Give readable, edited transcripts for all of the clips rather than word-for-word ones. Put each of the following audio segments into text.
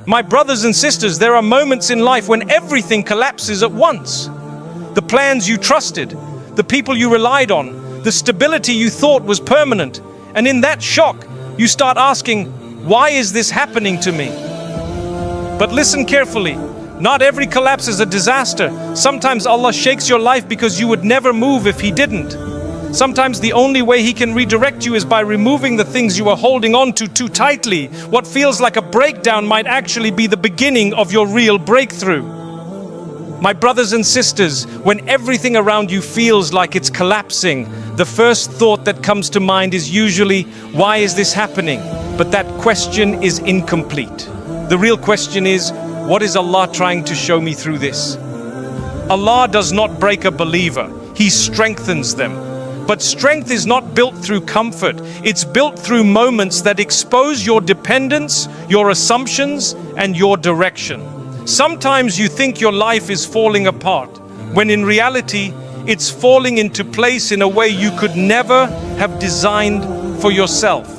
My brothers and sisters, there are moments in life when everything collapses at once. The plans you trusted, the people you relied on, the stability you thought was permanent. And in that shock, you start asking, why is this happening to me? But listen carefully. Not every collapse is a disaster. Sometimes Allah shakes your life because you would never move if He didn't. Sometimes the only way He can redirect you is by removing the things you are holding on to too tightly. What feels like a breakdown might actually be the beginning of your real breakthrough. My brothers and sisters, when everything around you feels like it's collapsing, the first thought that comes to mind is usually, why is this happening? But that question is incomplete. The real question is, what is Allah trying to show me through this? Allah does not break a believer, He strengthens them. But strength is not built through comfort. It's built through moments that expose your dependence, your assumptions, and your direction. Sometimes you think your life is falling apart, when in reality, it's falling into place in a way you could never have designed for yourself.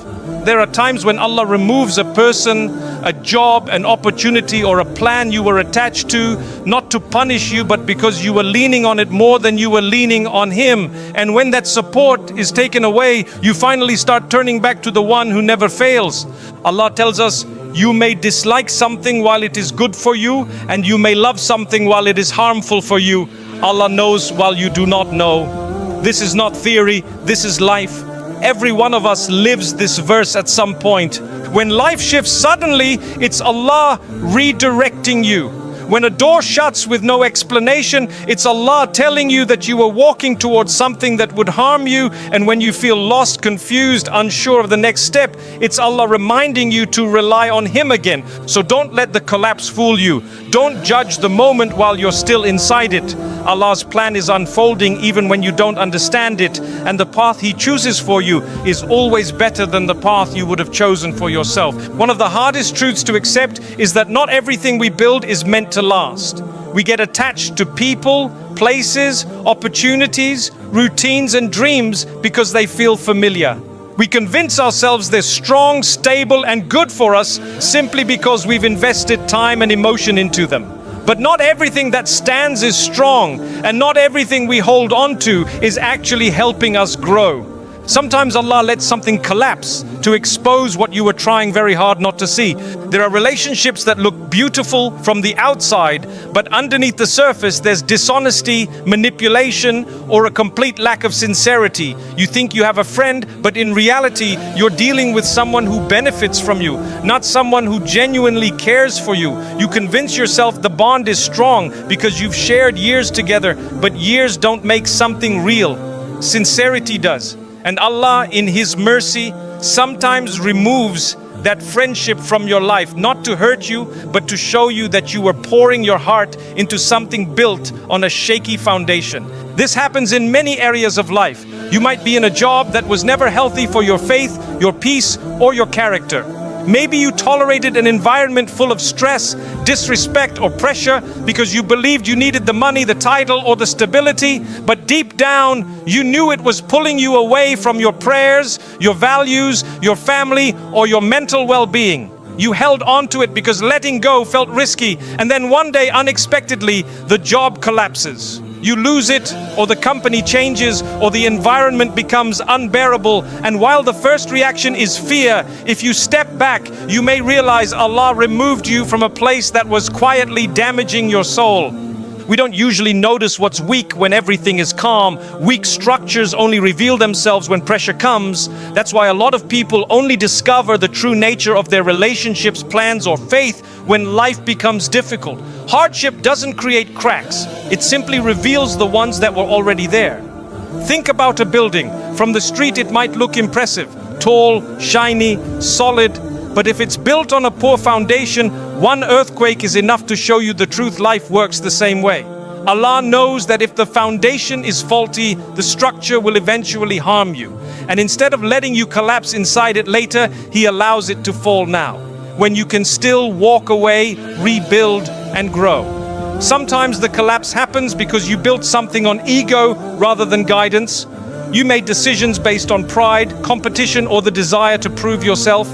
There are times when Allah removes a person, a job, an opportunity, or a plan you were attached to, not to punish you, but because you were leaning on it more than you were leaning on Him. And when that support is taken away, you finally start turning back to the one who never fails. Allah tells us, you may dislike something while it is good for you, and you may love something while it is harmful for you. Allah knows while you do not know. This is not theory, this is life. Every one of us lives this verse at some point. When life shifts suddenly, it's Allah redirecting you. When a door shuts with no explanation, it's Allah telling you that you were walking towards something that would harm you. And when you feel lost, confused, unsure of the next step, it's Allah reminding you to rely on Him again. So don't let the collapse fool you. Don't judge the moment while you're still inside it. Allah's plan is unfolding even when you don't understand it, and the path He chooses for you is always better than the path you would have chosen for yourself. One of the hardest truths to accept is that not everything we build is meant to last. We get attached to people, places, opportunities, routines, and dreams because they feel familiar. We convince ourselves they're strong, stable, and good for us simply because we've invested time and emotion into them. But not everything that stands is strong, and not everything we hold on to is actually helping us grow. Sometimes Allah lets something collapse to expose what you were trying very hard not to see. There are relationships that look beautiful from the outside, but underneath the surface there's dishonesty, manipulation, or a complete lack of sincerity. You think you have a friend, but in reality you're dealing with someone who benefits from you, not someone who genuinely cares for you. You convince yourself the bond is strong because you've shared years together, but years don't make something real. Sincerity does. And Allah, in His mercy, sometimes removes that friendship from your life, not to hurt you, but to show you that you were pouring your heart into something built on a shaky foundation. This happens in many areas of life. You might be in a job that was never healthy for your faith, your peace, or your character. Maybe you tolerated an environment full of stress, disrespect, or pressure because you believed you needed the money, the title, or the stability, but deep down, you knew it was pulling you away from your prayers, your values, your family, or your mental well-being. You held on to it because letting go felt risky, and then one day, unexpectedly, the job collapses. You lose it, or the company changes, or the environment becomes unbearable. And while the first reaction is fear, if you step back, you may realize Allah removed you from a place that was quietly damaging your soul. We don't usually notice what's weak when everything is calm. Weak structures only reveal themselves when pressure comes. That's why a lot of people only discover the true nature of their relationships, plans, or faith when life becomes difficult. Hardship doesn't create cracks. It simply reveals the ones that were already there. Think about a building. From the street it might look impressive, tall, shiny, solid. But if it's built on a poor foundation, one earthquake is enough to show you the truth. Life works the same way. Allah knows that if the foundation is faulty, the structure will eventually harm you. And instead of letting you collapse inside it later, He allows it to fall now, when you can still walk away, rebuild, and grow. Sometimes the collapse happens because you built something on ego rather than guidance. You made decisions based on pride, competition, or the desire to prove yourself.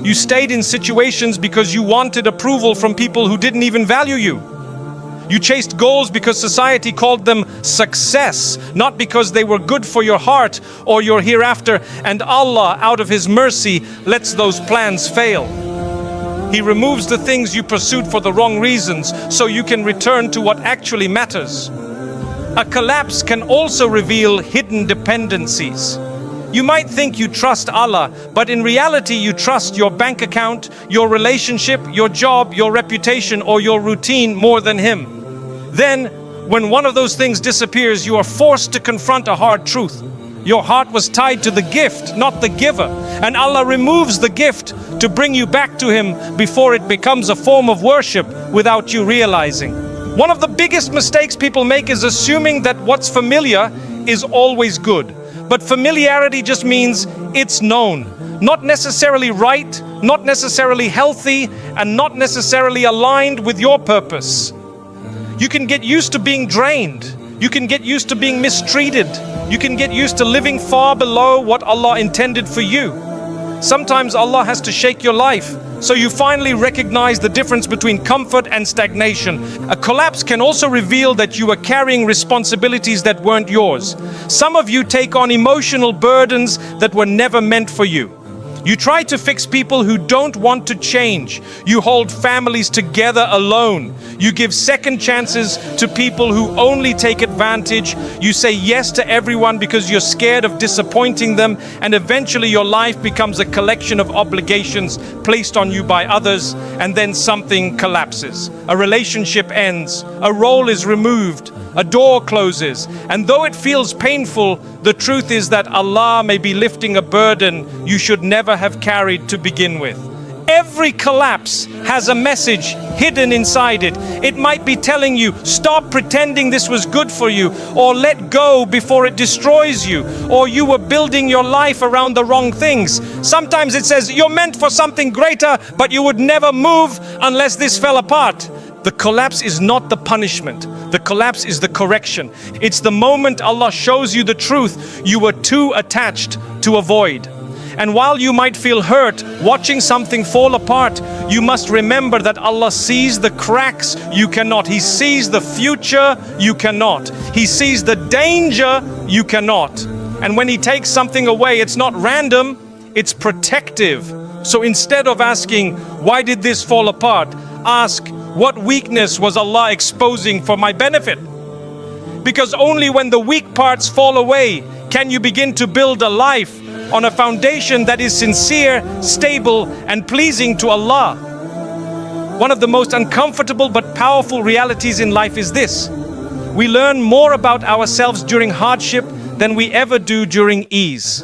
You stayed in situations because you wanted approval from people who didn't even value you. You chased goals because society called them success, not because they were good for your heart or your hereafter, and Allah, out of His mercy, lets those plans fail. He removes the things you pursued for the wrong reasons so you can return to what actually matters. A collapse can also reveal hidden dependencies. You might think you trust Allah, but in reality you trust your bank account, your relationship, your job, your reputation, or your routine more than Him. Then, when one of those things disappears, you are forced to confront a hard truth. Your heart was tied to the gift, not the giver, and Allah removes the gift to bring you back to Him before it becomes a form of worship without you realizing. One of the biggest mistakes people make is assuming that what's familiar is always good. But familiarity just means it's known, not necessarily right, not necessarily healthy, and not necessarily aligned with your purpose. You can get used to being drained. You can get used to being mistreated. You can get used to living far below what Allah intended for you. Sometimes Allah has to shake your life so you finally recognize the difference between comfort and stagnation. A collapse can also reveal that you are carrying responsibilities that weren't yours. Some of you take on emotional burdens that were never meant for you. You try to fix people who don't want to change. You hold families together alone. You give second chances to people who only take advantage. You say yes to everyone because you're scared of disappointing them, and eventually your life becomes a collection of obligations placed on you by others, and then something collapses. A relationship ends, a role is removed, a door closes, and though it feels painful, the truth is that Allah may be lifting a burden you should never have carried to begin with. Every collapse has a message hidden inside it. It might be telling you, stop pretending this was good for you, or let go before it destroys you, or you were building your life around the wrong things. Sometimes it says, you're meant for something greater, but you would never move unless this fell apart. The collapse is not the punishment. The collapse is the correction. It's the moment Allah shows you the truth you were too attached to avoid. And while you might feel hurt watching something fall apart, you must remember that Allah sees the cracks you cannot. He sees the future you cannot. He sees the danger you cannot. And when He takes something away, it's not random, it's protective. So instead of asking, why did this fall apart? Ask, what weakness was Allah exposing for my benefit? Because only when the weak parts fall away can you begin to build a life on a foundation that is sincere, stable, and pleasing to Allah. One of the most uncomfortable but powerful realities in life is this: we learn more about ourselves during hardship than we ever do during ease.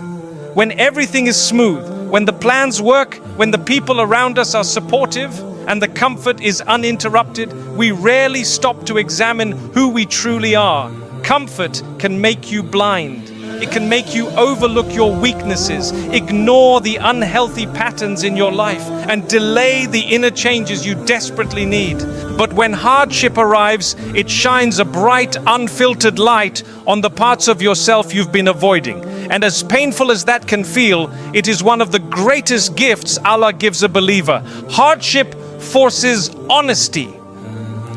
When everything is smooth, when the plans work, when the people around us are supportive, and the comfort is uninterrupted, we rarely stop to examine who we truly are. Comfort can make you blind. It can make you overlook your weaknesses, ignore the unhealthy patterns in your life, and delay the inner changes you desperately need. But when hardship arrives, it shines a bright, unfiltered light on the parts of yourself you've been avoiding. And as painful as that can feel, it is one of the greatest gifts Allah gives a believer. Hardship forces honesty.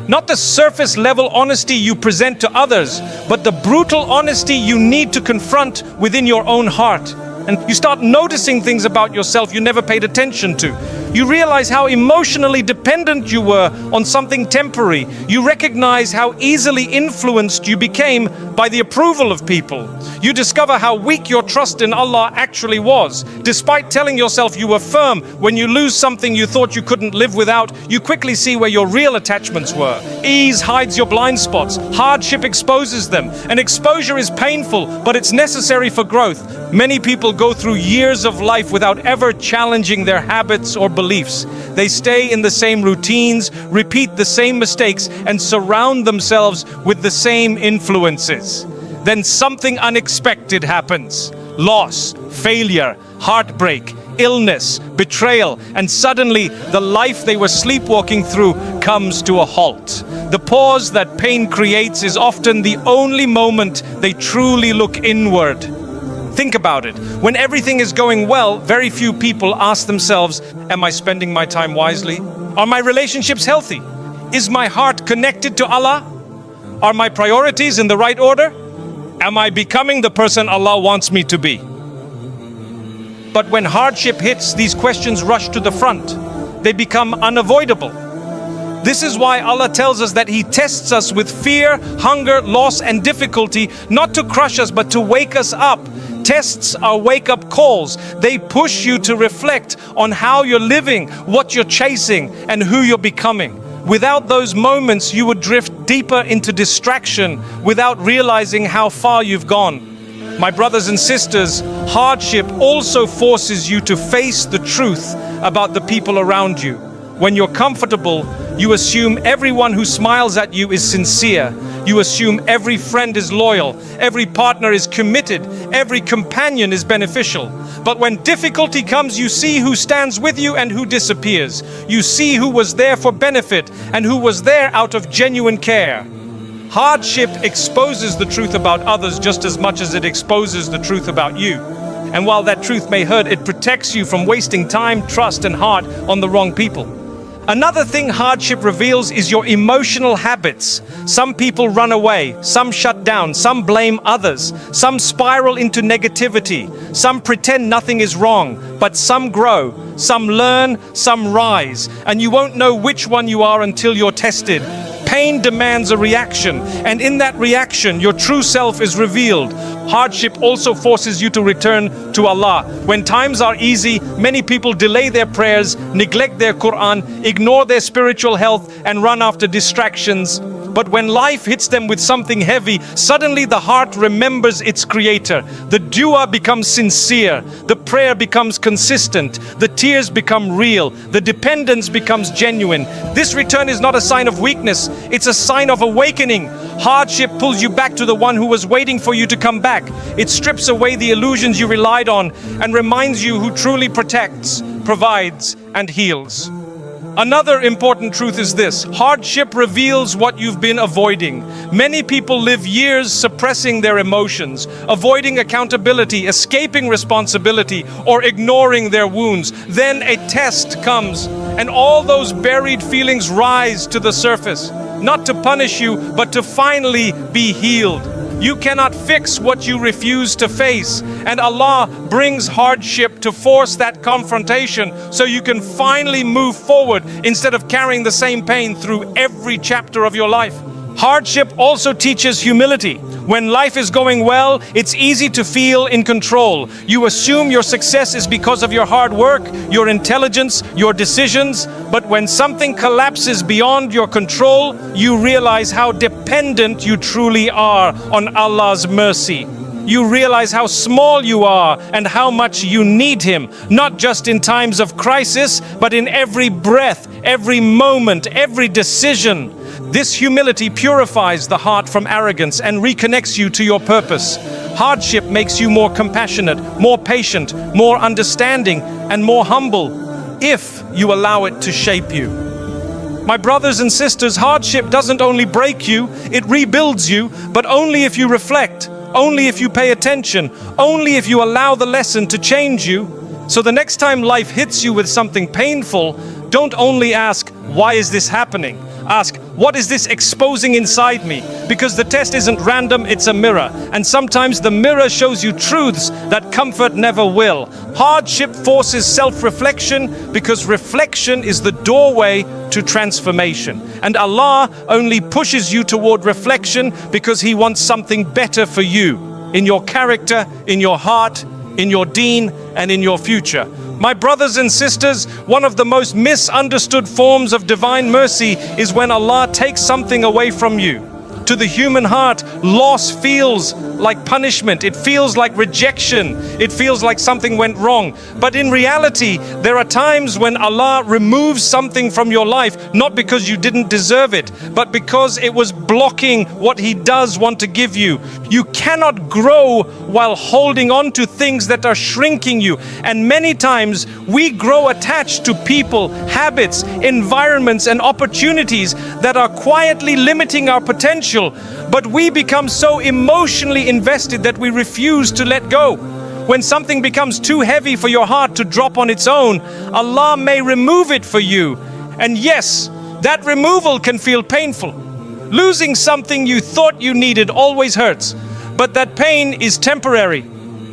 Not the surface level honesty you present to others, but the brutal honesty you need to confront within your own heart. And you start noticing things about yourself you never paid attention to. You realize how emotionally dependent you were on something temporary. You recognize how easily influenced you became by the approval of people. You discover how weak your trust in Allah actually was. Despite telling yourself you were firm, when you lose something you thought you couldn't live without, you quickly see where your real attachments were. Ease hides your blind spots. Hardship exposes them. And exposure is painful, but it's necessary for growth. Many people go through years of life without ever challenging their habits or beliefs. They stay in the same routines, repeat the same mistakes, and surround themselves with the same influences. Then something unexpected happens. Loss, failure, heartbreak, illness, betrayal, and suddenly the life they were sleepwalking through comes to a halt. The pause that pain creates is often the only moment they truly look inward. Think about it. When everything is going well, very few people ask themselves, am I spending my time wisely? Are my relationships healthy? Is my heart connected to Allah? Are my priorities in the right order? Am I becoming the person Allah wants me to be? But when hardship hits, these questions rush to the front. They become unavoidable. This is why Allah tells us that He tests us with fear, hunger, loss, and difficulty, not to crush us, but to wake us up. Tests are wake-up calls. They push you to reflect on how you're living, what you're chasing, and who you're becoming. Without those moments, you would drift deeper into distraction without realizing how far you've gone. My brothers and sisters, hardship also forces you to face the truth about the people around you. When you're comfortable, you assume everyone who smiles at you is sincere. You assume every friend is loyal, every partner is committed, every companion is beneficial. But when difficulty comes, you see who stands with you and who disappears. You see who was there for benefit and who was there out of genuine care. Hardship exposes the truth about others just as much as it exposes the truth about you. And while that truth may hurt, it protects you from wasting time, trust, and heart on the wrong people. Another thing hardship reveals is your emotional habits. Some people run away, some shut down, some blame others, some spiral into negativity, some pretend nothing is wrong, but some grow, some learn, some rise, and you won't know which one you are until you're tested. Pain demands a reaction, and in that reaction, your true self is revealed. Hardship also forces you to return to Allah. When times are easy, many people delay their prayers, neglect their Quran, ignore their spiritual health, and run after distractions. But when life hits them with something heavy, suddenly the heart remembers its creator. The dua becomes sincere, the prayer becomes consistent, the tears become real, the dependence becomes genuine. This return is not a sign of weakness, it's a sign of awakening. Hardship pulls you back to the one who was waiting for you to come back. It strips away the illusions you relied on and reminds you who truly protects, provides, and heals. Another important truth is this: hardship reveals what you've been avoiding. Many people live years suppressing their emotions, avoiding accountability, escaping responsibility, or ignoring their wounds. Then a test comes, and all those buried feelings rise to the surface, not to punish you, but to finally be healed. You cannot fix what you refuse to face, and Allah brings hardship to force that confrontation so you can finally move forward instead of carrying the same pain through every chapter of your life. Hardship also teaches humility. When life is going well, it's easy to feel in control. You assume your success is because of your hard work, your intelligence, your decisions. But when something collapses beyond your control, you realize how dependent you truly are on Allah's mercy. You realize how small you are and how much you need Him, not just in times of crisis, but in every breath, every moment, every decision. This humility purifies the heart from arrogance and reconnects you to your purpose. Hardship makes you more compassionate, more patient, more understanding, and more humble, if you allow it to shape you. My brothers and sisters, hardship doesn't only break you, it rebuilds you, but only if you reflect, only if you pay attention, only if you allow the lesson to change you. So the next time life hits you with something painful, don't only ask, why is this happening? Ask, what is this exposing inside me? Because the test isn't random, it's a mirror. And sometimes the mirror shows you truths that comfort never will. Hardship forces self-reflection because reflection is the doorway to transformation. And Allah only pushes you toward reflection because He wants something better for you, in your character, in your heart, in your deen, and in your future. My brothers and sisters, one of the most misunderstood forms of divine mercy is when Allah takes something away from you. To the human heart, loss feels like punishment. It feels like rejection. It feels like something went wrong. But in reality, there are times when Allah removes something from your life, not because you didn't deserve it, but because it was blocking what He does want to give you. You cannot grow while holding on to things that are shrinking you. And many times we grow attached to people, habits, environments, and opportunities that are quietly limiting our potential. But we become so emotionally invested that we refuse to let go. When something becomes too heavy for your heart to drop on its own, Allah may remove it for you. And yes, that removal can feel painful. Losing something you thought you needed always hurts, but that pain is temporary.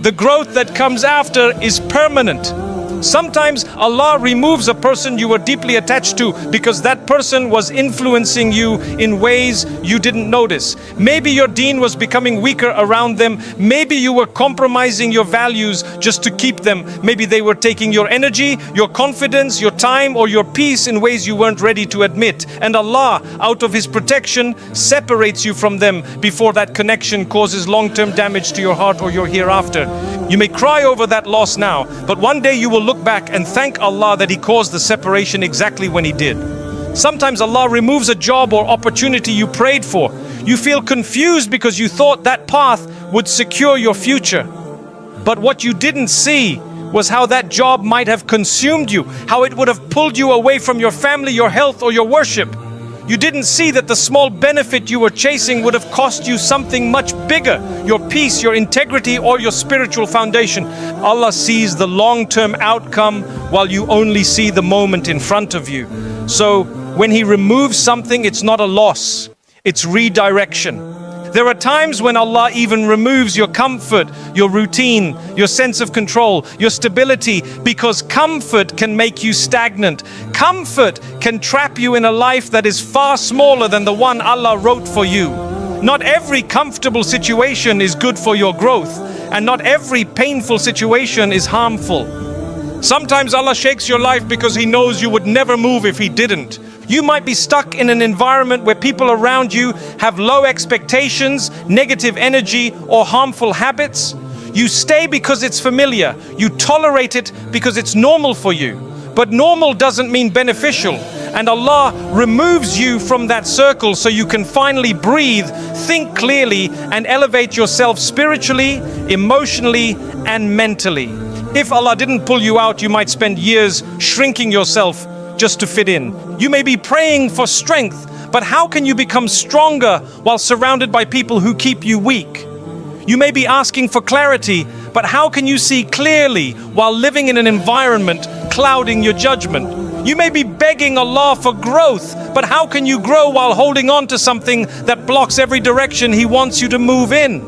The growth that comes after is permanent. Sometimes Allah removes a person you were deeply attached to because that person was influencing you in ways you didn't notice. Maybe your deen was becoming weaker around them. Maybe you were compromising your values just to keep them. Maybe they were taking your energy, your confidence, your time, or your peace in ways you weren't ready to admit. And Allah, out of His protection, separates you from them before that connection causes long-term damage to your heart or your hereafter. You may cry over that loss now, but one day you will look back and thank Allah that He caused the separation exactly when He did. Sometimes Allah removes a job or opportunity you prayed for. You feel confused because you thought that path would secure your future. But what you didn't see was how that job might have consumed you, how it would have pulled you away from your family, your health, or your worship. You didn't see that the small benefit you were chasing would have cost you something much bigger, your peace, your integrity, or your spiritual foundation. Allah sees the long-term outcome while you only see the moment in front of you. So when He removes something, it's not a loss, it's redirection. There are times when Allah even removes your comfort, your routine, your sense of control, your stability, because comfort can make you stagnant. Comfort can trap you in a life that is far smaller than the one Allah wrote for you. Not every comfortable situation is good for your growth, and not every painful situation is harmful. Sometimes Allah shakes your life because He knows you would never move if He didn't. You might be stuck in an environment where people around you have low expectations, negative energy, or harmful habits. You stay because it's familiar. You tolerate it because it's normal for you. But normal doesn't mean beneficial. And Allah removes you from that circle so you can finally breathe, think clearly, and elevate yourself spiritually, emotionally, and mentally. If Allah didn't pull you out, you might spend years shrinking yourself just to fit in. You may be praying for strength, but how can you become stronger while surrounded by people who keep you weak? You may be asking for clarity, but how can you see clearly while living in an environment clouding your judgment? You may be begging Allah for growth, but how can you grow while holding on to something that blocks every direction He wants you to move in?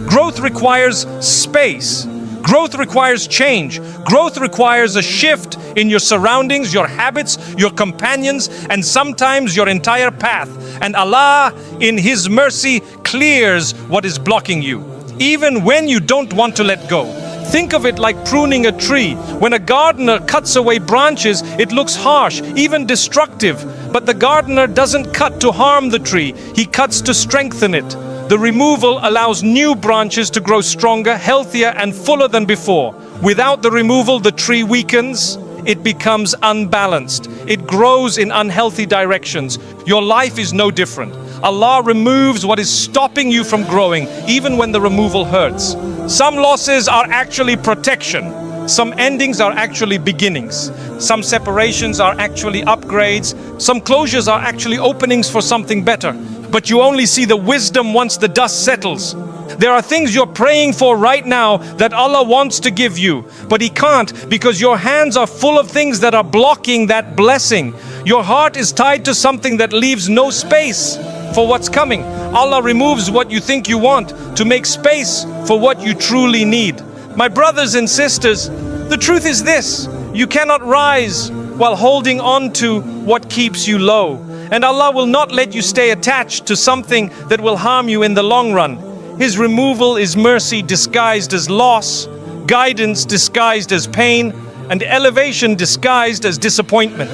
Growth requires space. Growth requires change. Growth requires a shift in your surroundings, your habits, your companions, and sometimes your entire path. And Allah, in His mercy, clears what is blocking you, even when you don't want to let go. Think of it like pruning a tree. When a gardener cuts away branches, it looks harsh, even destructive. But the gardener doesn't cut to harm the tree. He cuts to strengthen it. The removal allows new branches to grow stronger, healthier, and fuller than before. Without the removal, the tree weakens. It becomes unbalanced. It grows in unhealthy directions. Your life is no different. Allah removes what is stopping you from growing, even when the removal hurts. Some losses are actually protection. Some endings are actually beginnings. Some separations are actually upgrades. Some closures are actually openings for something better. But you only see the wisdom once the dust settles. There are things you're praying for right now that Allah wants to give you, but He can't because your hands are full of things that are blocking that blessing. Your heart is tied to something that leaves no space for what's coming. Allah removes what you think you want to make space for what you truly need. My brothers and sisters, the truth is this: you cannot rise while holding on to what keeps you low. And Allah will not let you stay attached to something that will harm you in the long run. His removal is mercy disguised as loss, guidance disguised as pain, and elevation disguised as disappointment.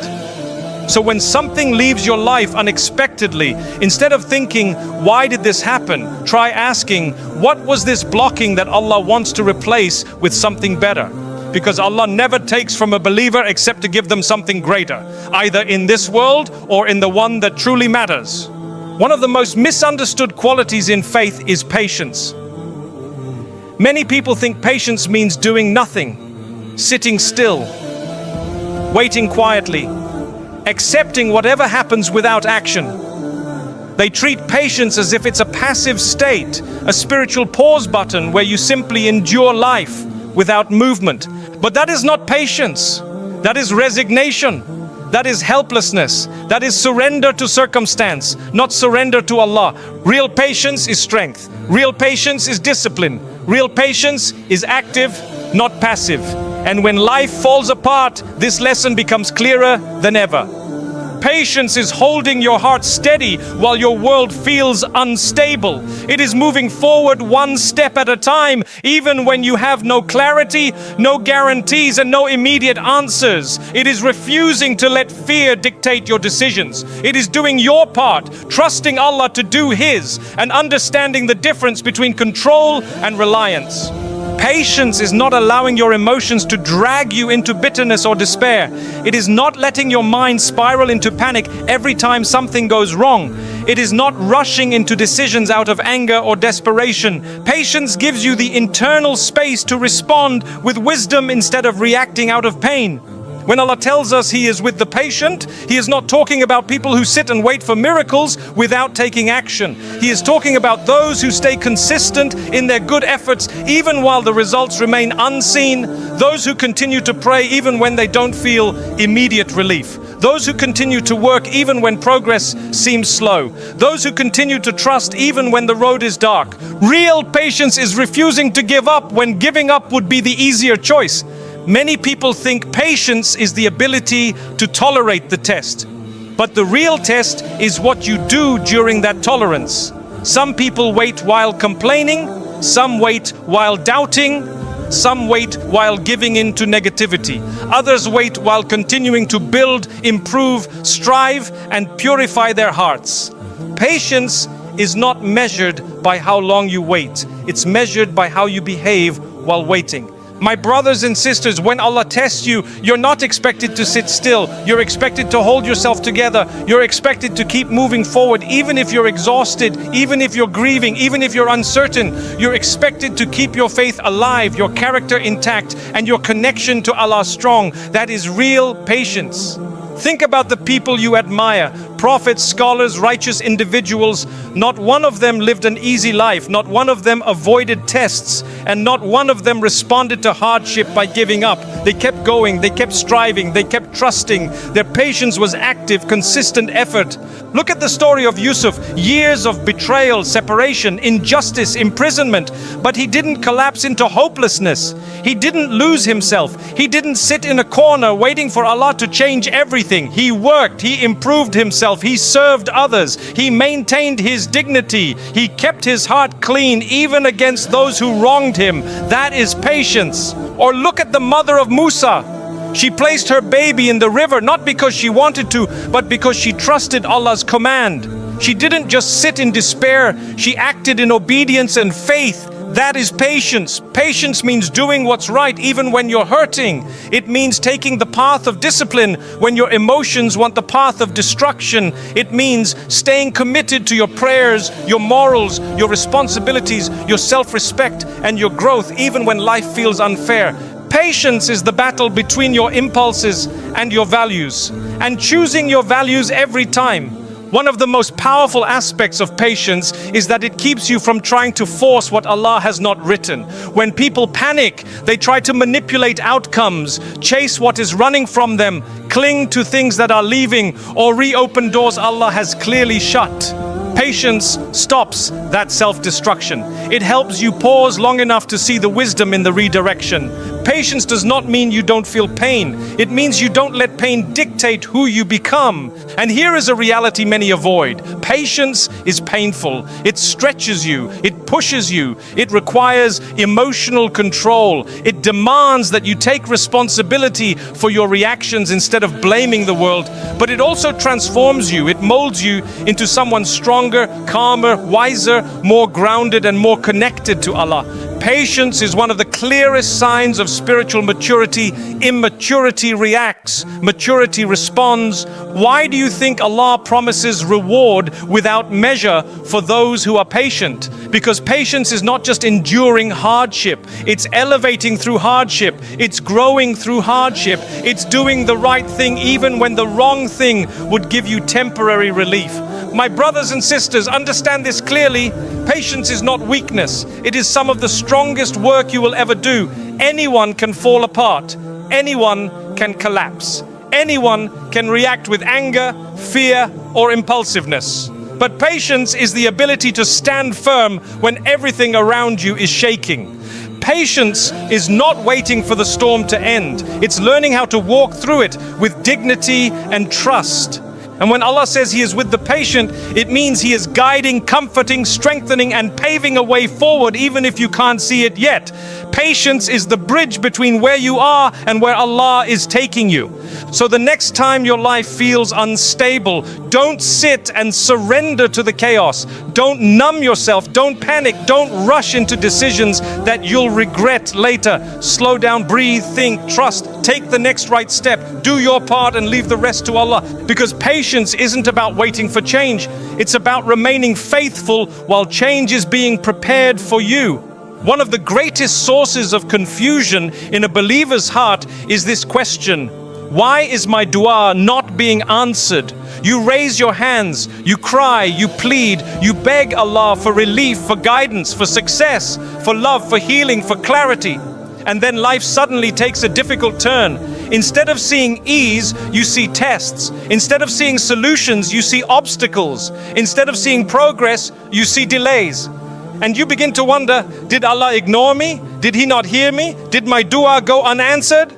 So when something leaves your life unexpectedly, instead of thinking, why did this happen? Try asking, what was this blocking that Allah wants to replace with something better? Because Allah never takes from a believer except to give them something greater, either in this world or in the one that truly matters. One of the most misunderstood qualities in faith is patience. Many people think patience means doing nothing, sitting still, waiting quietly, accepting whatever happens without action. They treat patience as if it's a passive state, a spiritual pause button where you simply endure life. without movement. But that is not patience. That is resignation. That is helplessness. That is surrender to circumstance, not surrender to Allah. Real patience is strength. Real patience is discipline. Real patience is active, not passive. And when life falls apart, this lesson becomes clearer than ever. Patience is holding your heart steady while your world feels unstable. It is moving forward one step at a time, even when you have no clarity, no guarantees, and no immediate answers. It is refusing to let fear dictate your decisions. It is doing your part, trusting Allah to do His, and understanding the difference between control and reliance. Patience is not allowing your emotions to drag you into bitterness or despair. It is not letting your mind spiral into panic every time something goes wrong. It is not rushing into decisions out of anger or desperation. Patience gives you the internal space to respond with wisdom instead of reacting out of pain. When Allah tells us He is with the patient, He is not talking about people who sit and wait for miracles without taking action. He is talking about those who stay consistent in their good efforts even while the results remain unseen, those who continue to pray even when they don't feel immediate relief, those who continue to work even when progress seems slow, those who continue to trust even when the road is dark. Real patience is refusing to give up when giving up would be the easier choice. Many people think patience is the ability to tolerate the test. But the real test is what you do during that tolerance. Some people wait while complaining, some wait while doubting, some wait while giving in to negativity. Others wait while continuing to build, improve, strive, and purify their hearts. Patience is not measured by how long you wait. It's measured by how you behave while waiting. My brothers and sisters, when Allah tests you, you're not expected to sit still. You're expected to hold yourself together. You're expected to keep moving forward, even if you're exhausted, even if you're grieving, even if you're uncertain. You're expected to keep your faith alive, your character intact, and your connection to Allah strong. That is real patience. Think about the people you admire, prophets, scholars, righteous individuals. Not one of them lived an easy life. Not one of them avoided tests. And not one of them responded to hardship by giving up. They kept going, they kept striving, they kept trusting. Their patience was active, consistent effort. Look at the story of Yusuf. Years of betrayal, separation, injustice, imprisonment. But he didn't collapse into hopelessness. He didn't lose himself. He didn't sit in a corner waiting for Allah to change everything. He worked, he improved himself, he served others, he maintained his dignity, he kept his heart clean even against those who wronged him. That is patience. Or look at the mother of Musa. She placed her baby in the river not because she wanted to, but because she trusted Allah's command. She didn't just sit in despair, she acted in obedience and faith. That is patience. Patience means doing what's right even when you're hurting. It means taking the path of discipline when your emotions want the path of destruction. It means staying committed to your prayers, your morals, your responsibilities, your self-respect, and your growth even when life feels unfair. Patience is the battle between your impulses and your values, and choosing your values every time. One of the most powerful aspects of patience is that it keeps you from trying to force what Allah has not written. When people panic, they try to manipulate outcomes, chase what is running from them, cling to things that are leaving, or reopen doors Allah has clearly shut. Patience stops that self-destruction. It helps you pause long enough to see the wisdom in the redirection. Patience does not mean you don't feel pain. It means you don't let pain dictate who you become. And here is a reality many avoid. Patience is painful. It stretches you. It pushes you. It requires emotional control. It demands that you take responsibility for your reactions instead of blaming the world. But it also transforms you. It molds you into someone stronger, calmer, wiser, more grounded, and more connected to Allah. Patience is one of the clearest signs of spiritual maturity. Immaturity reacts, maturity responds. Why do you think Allah promises reward without measure for those who are patient? Because patience is not just enduring hardship, it's elevating through hardship, it's growing through hardship, it's doing the right thing even when the wrong thing would give you temporary relief. My brothers and sisters, understand this clearly. Patience is not weakness. It is some of the strongest work you will ever do. Anyone can fall apart. Anyone can collapse. Anyone can react with anger, fear, or impulsiveness. But patience is the ability to stand firm when everything around you is shaking. Patience is not waiting for the storm to end. It's learning how to walk through it with dignity and trust. And when Allah says He is with the patient, it means He is guiding, comforting, strengthening, and paving a way forward, even if you can't see it yet. Patience is the bridge between where you are and where Allah is taking you. So the next time your life feels unstable, don't sit and surrender to the chaos. Don't numb yourself. Don't panic. Don't rush into decisions that you'll regret later. Slow down, breathe, think, trust. Take the next right step. Do your part and leave the rest to Allah. Because patience isn't about waiting for change. It's about remaining faithful while change is being prepared for you. One of the greatest sources of confusion in a believer's heart is this question: why is my dua not being answered? You raise your hands, you cry, you plead, you beg Allah for relief, for guidance, for success, for love, for healing, for clarity. And then life suddenly takes a difficult turn. Instead of seeing ease, you see tests. Instead of seeing solutions, you see obstacles. Instead of seeing progress, you see delays. And you begin to wonder, did Allah ignore me? Did He not hear me? Did my dua go unanswered?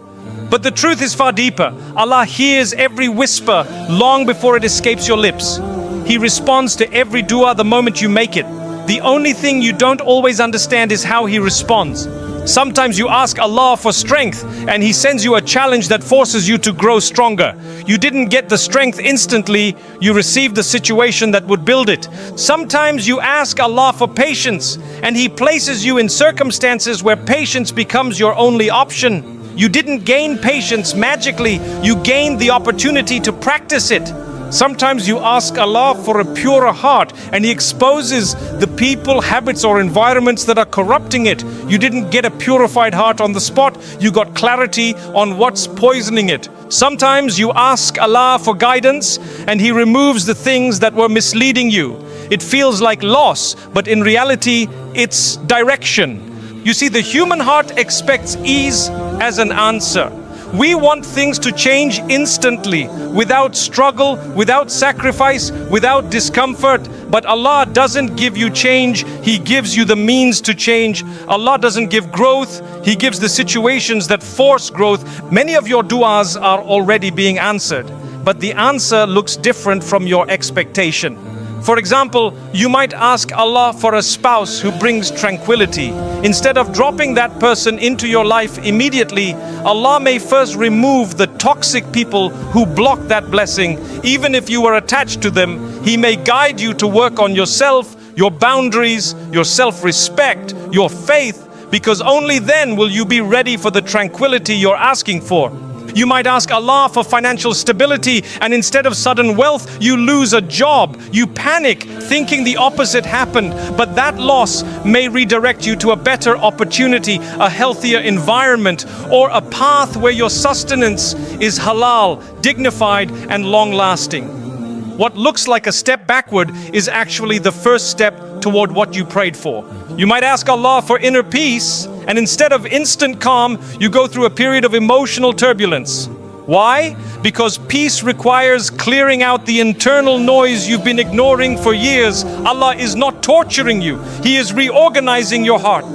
But the truth is far deeper. Allah hears every whisper long before it escapes your lips. He responds to every dua the moment you make it. The only thing you don't always understand is how He responds. Sometimes you ask Allah for strength and He sends you a challenge that forces you to grow stronger. You didn't get the strength instantly, you received the situation that would build it. Sometimes you ask Allah for patience and He places you in circumstances where patience becomes your only option. You didn't gain patience magically, you gained the opportunity to practice it. Sometimes you ask Allah for a purer heart and He exposes the people, habits or environments that are corrupting it. You didn't get a purified heart on the spot, you got clarity on what's poisoning it. Sometimes you ask Allah for guidance and He removes the things that were misleading you. It feels like loss, but in reality, it's direction. You see, the human heart expects ease as an answer. We want things to change instantly, without struggle, without sacrifice, without discomfort. But Allah doesn't give you change, He gives you the means to change. Allah doesn't give growth, He gives the situations that force growth. Many of your du'as are already being answered, but the answer looks different from your expectation. For example, you might ask Allah for a spouse who brings tranquility. Instead of dropping that person into your life immediately, Allah may first remove the toxic people who block that blessing. Even if you were attached to them, He may guide you to work on yourself, your boundaries, your self-respect, your faith, because only then will you be ready for the tranquility you're asking for. You might ask Allah for financial stability, and instead of sudden wealth, you lose a job. You panic, thinking the opposite happened, but that loss may redirect you to a better opportunity, a healthier environment, or a path where your sustenance is halal, dignified, and long-lasting. What looks like a step backward is actually the first step toward what you prayed for. You might ask Allah for inner peace, and instead of instant calm, you go through a period of emotional turbulence. Why? Because peace requires clearing out the internal noise you've been ignoring for years. Allah is not torturing you, He is reorganizing your heart.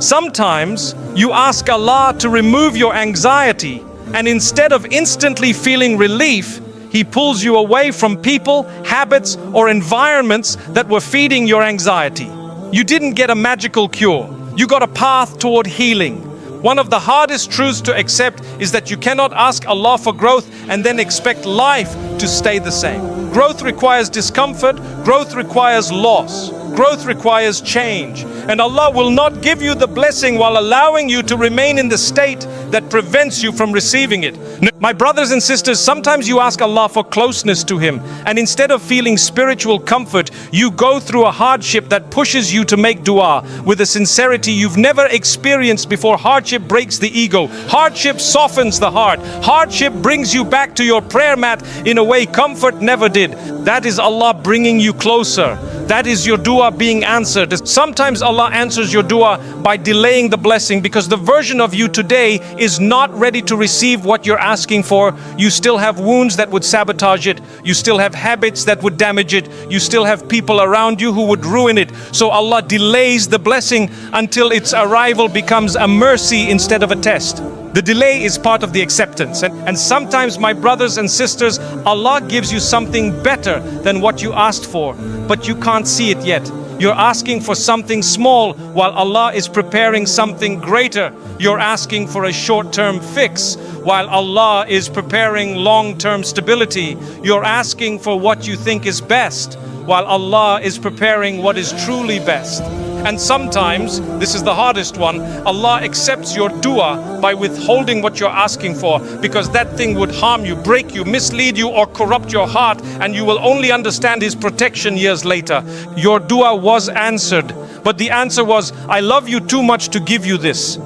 Sometimes you ask Allah to remove your anxiety, and instead of instantly feeling relief, He pulls you away from people, habits, or environments that were feeding your anxiety. You didn't get a magical cure. You got a path toward healing. One of the hardest truths to accept is that you cannot ask Allah for growth and then expect life to stay the same. Growth requires discomfort. Growth requires loss. growth requires change. And Allah will not give you the blessing while allowing you to remain in the state that prevents you from receiving it. My brothers and sisters, sometimes you ask Allah for closeness to Him, and instead of feeling spiritual comfort, you go through a hardship that pushes you to make dua with a sincerity you've never experienced before. Hardship breaks the ego. Hardship softens the heart. Hardship brings you back to your prayer mat in a way comfort never did. That is Allah bringing you closer. That is your dua being answered. Sometimes Allah answers your dua by delaying the blessing because the version of you today is not ready to receive what you're asking for. You still have wounds that would sabotage it. You still have habits that would damage it. You still have people around you who would ruin it. So Allah delays the blessing until its arrival becomes a mercy instead of a test. The delay is part of the acceptance. And sometimes, my brothers and sisters, Allah gives you something better than what you asked for, but you can't see it yet. You're asking for something small while Allah is preparing something greater. You're asking for a short-term fix while Allah is preparing long-term stability. You're asking for what you think is best while Allah is preparing what is truly best. And sometimes, this is the hardest one, Allah accepts your dua by withholding what you're asking for, because that thing would harm you, break you, mislead you, or corrupt your heart, and you will only understand His protection years later. Your dua was answered, but the answer was, I love you too much to give you this.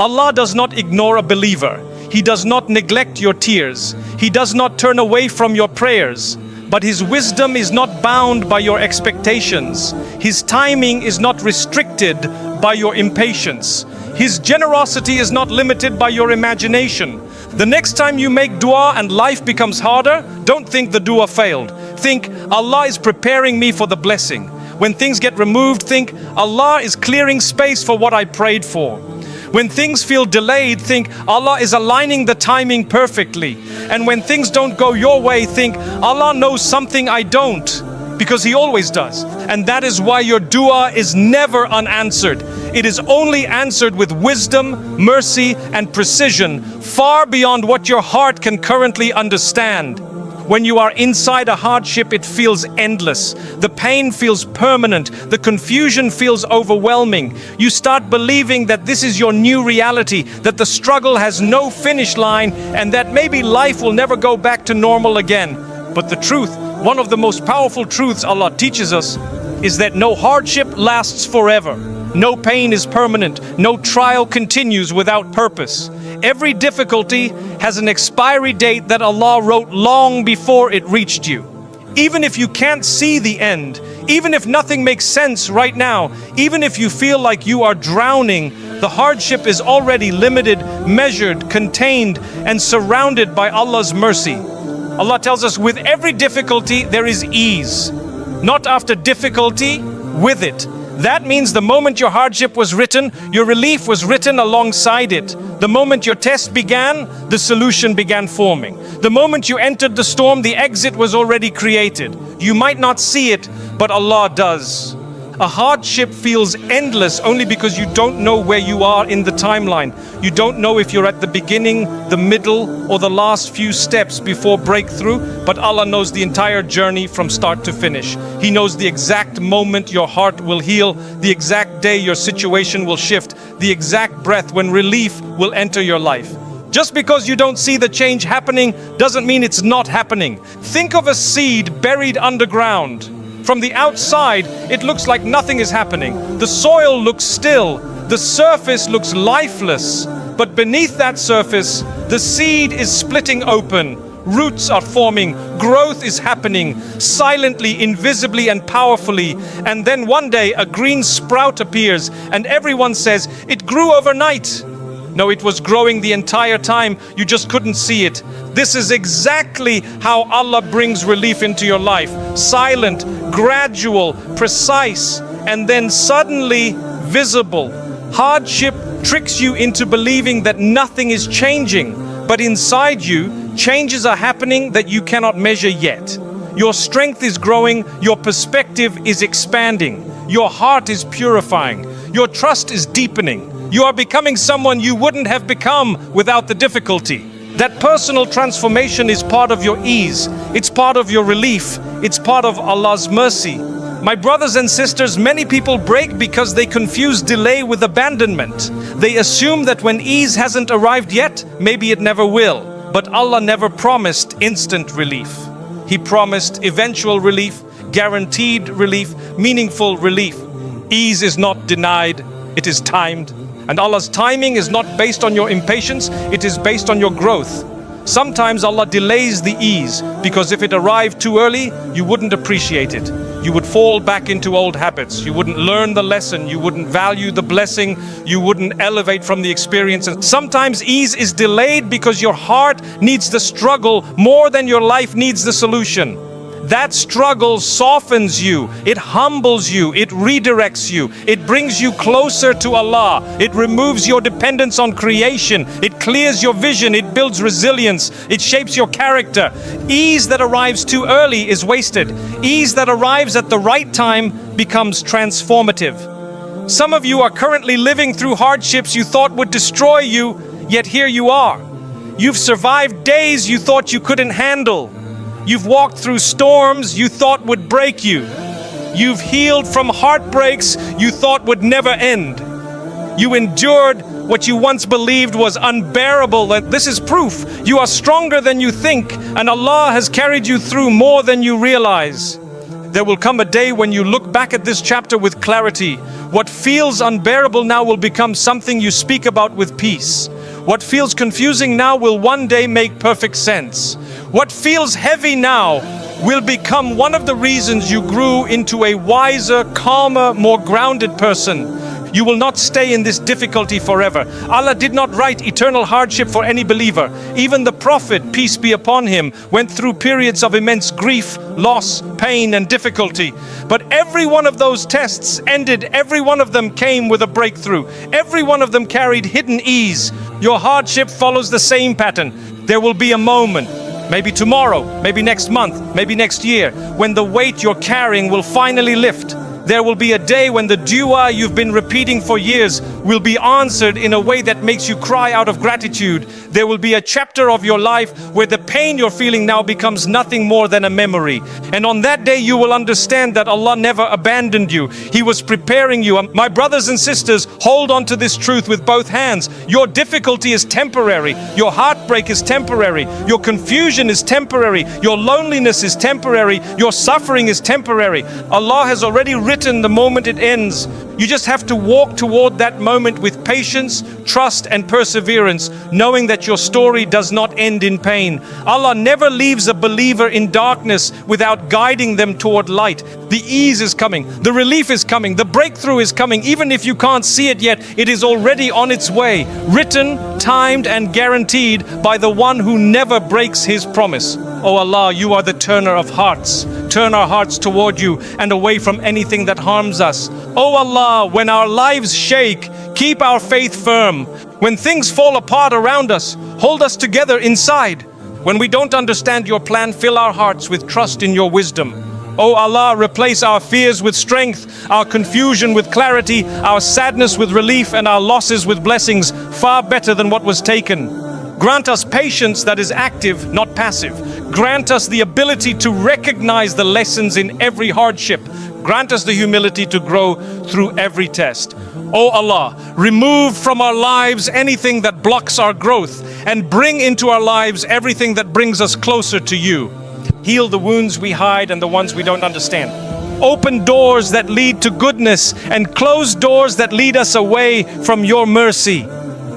Allah does not ignore a believer. He does not neglect your tears. He does not turn away from your prayers. But His wisdom is not bound by your expectations. His timing is not restricted by your impatience. His generosity is not limited by your imagination. The next time you make dua and life becomes harder, don't think the dua failed. Think, Allah is preparing me for the blessing. When things get removed, think, Allah is clearing space for what I prayed for. When things feel delayed, think Allah is aligning the timing perfectly. And when things don't go your way, think Allah knows something I don't, because He always does. And that is why your dua is never unanswered. It is only answered with wisdom, mercy, and precision, far beyond what your heart can currently understand. When you are inside a hardship, it feels endless. The pain feels permanent. The confusion feels overwhelming. You start believing that this is your new reality, that the struggle has no finish line, and that maybe life will never go back to normal again. But the truth, one of the most powerful truths Allah teaches us, is that no hardship lasts forever. No pain is permanent. No trial continues without purpose. Every difficulty has an expiry date that Allah wrote long before it reached you. Even if you can't see the end, even if nothing makes sense right now, even if you feel like you are drowning, the hardship is already limited, measured, contained, and surrounded by Allah's mercy. Allah tells us, with every difficulty there is ease. Not after difficulty, with it. That means the moment your hardship was written, your relief was written alongside it. The moment your test began, the solution began forming. The moment you entered the storm, the exit was already created. You might not see it, but Allah does. A hardship feels endless only because you don't know where you are in the timeline. You don't know if you're at the beginning, the middle, or the last few steps before breakthrough, but Allah knows the entire journey from start to finish. He knows the exact moment your heart will heal, the exact day your situation will shift, the exact breath when relief will enter your life. Just because you don't see the change happening doesn't mean it's not happening. Think of a seed buried underground. From the outside, it looks like nothing is happening. The soil looks still. The surface looks lifeless. But beneath that surface, the seed is splitting open. Roots are forming. Growth is happening, silently, invisibly, and powerfully. And then one day, a green sprout appears, and everyone says, it grew overnight. No, it was growing the entire time. You just couldn't see it. This is exactly how Allah brings relief into your life. Silent, gradual, precise, and then suddenly visible. Hardship tricks you into believing that nothing is changing, but inside you, changes are happening that you cannot measure yet. Your strength is growing, your perspective is expanding, your heart is purifying, your trust is deepening. You are becoming someone you wouldn't have become without the difficulty. That personal transformation is part of your ease. It's part of your relief. It's part of Allah's mercy. My brothers and sisters, many people break because they confuse delay with abandonment. They assume that when ease hasn't arrived yet, maybe it never will. But Allah never promised instant relief. He promised eventual relief, guaranteed relief, meaningful relief. Ease is not denied, it is timed. And Allah's timing is not based on your impatience, it is based on your growth. Sometimes Allah delays the ease because if it arrived too early, you wouldn't appreciate it. You would fall back into old habits. You wouldn't learn the lesson. You wouldn't value the blessing. You wouldn't elevate from the experience. And sometimes ease is delayed because your heart needs the struggle more than your life needs the solution. That struggle softens you, it humbles you, it redirects you, it brings you closer to Allah, it removes your dependence on creation, it clears your vision, it builds resilience, it shapes your character. Ease that arrives too early is wasted. Ease that arrives at the right time becomes transformative. Some of you are currently living through hardships you thought would destroy you, yet here you are. You've survived days you thought you couldn't handle. You've walked through storms you thought would break you. You've healed from heartbreaks you thought would never end. You endured what you once believed was unbearable. This is proof you are stronger than you think, and Allah has carried you through more than you realize. There will come a day when you look back at this chapter with clarity. What feels unbearable now will become something you speak about with peace. What feels confusing now will one day make perfect sense. What feels heavy now will become one of the reasons you grew into a wiser, calmer, more grounded person. You will not stay in this difficulty forever. Allah did not write eternal hardship for any believer. Even the Prophet, peace be upon him, went through periods of immense grief, loss, pain, and difficulty. But every one of those tests ended, every one of them came with a breakthrough. Every one of them carried hidden ease. Your hardship follows the same pattern. There will be a moment, maybe tomorrow, maybe next month, maybe next year, when the weight you're carrying will finally lift. There will be a day when the dua you've been repeating for years will be answered in a way that makes you cry out of gratitude. There will be a chapter of your life where the pain you're feeling now becomes nothing more than a memory. And on that day you will understand that Allah never abandoned you. He was preparing you. My brothers and sisters, hold on to this truth with both hands. Your difficulty is temporary. Your heartbreak is temporary. Your confusion is temporary. Your loneliness is temporary. Your suffering is temporary. Allah has already written the moment it ends. You just have to walk toward that moment with patience, trust, and perseverance, knowing that your story does not end in pain. Allah never leaves a believer in darkness without guiding them toward light. The ease is coming, the relief is coming, the breakthrough is coming. Even if you can't see it yet, it is already on its way, written, timed, and guaranteed by the one who never breaks his promise. Oh Allah, you are the turner of hearts. Turn our hearts toward you and away from anything that harms us. Oh Allah, when our lives shake, keep our faith firm. When things fall apart around us, hold us together inside. When we don't understand your plan, fill our hearts with trust in your wisdom. Oh Allah, replace our fears with strength, our confusion with clarity, our sadness with relief, and our losses with blessings far better than what was taken. Grant us patience that is active, not passive. Grant us the ability to recognize the lessons in every hardship. Grant us the humility to grow through every test. Oh Allah, remove from our lives anything that blocks our growth and bring into our lives everything that brings us closer to you. Heal the wounds we hide and the ones we don't understand. Open doors that lead to goodness and close doors that lead us away from your mercy.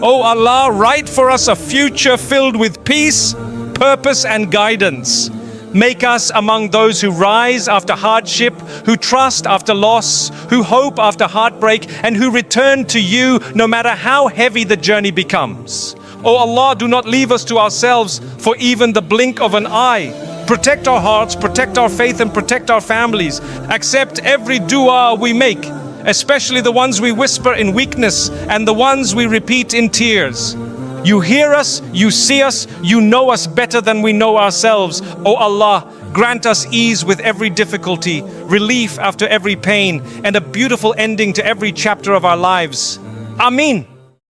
Oh Allah, write for us a future filled with peace, purpose, and guidance. Make us among those who rise after hardship, who trust after loss, who hope after heartbreak, and who return to you no matter how heavy the journey becomes. Oh Allah, do not leave us to ourselves for even the blink of an eye. Protect our hearts, protect our faith, and protect our families. Accept every dua we make, especially the ones we whisper in weakness and the ones we repeat in tears. You hear us, you see us, you know us better than we know ourselves. Oh Allah, grant us ease with every difficulty, relief after every pain, and a beautiful ending to every chapter of our lives. Ameen.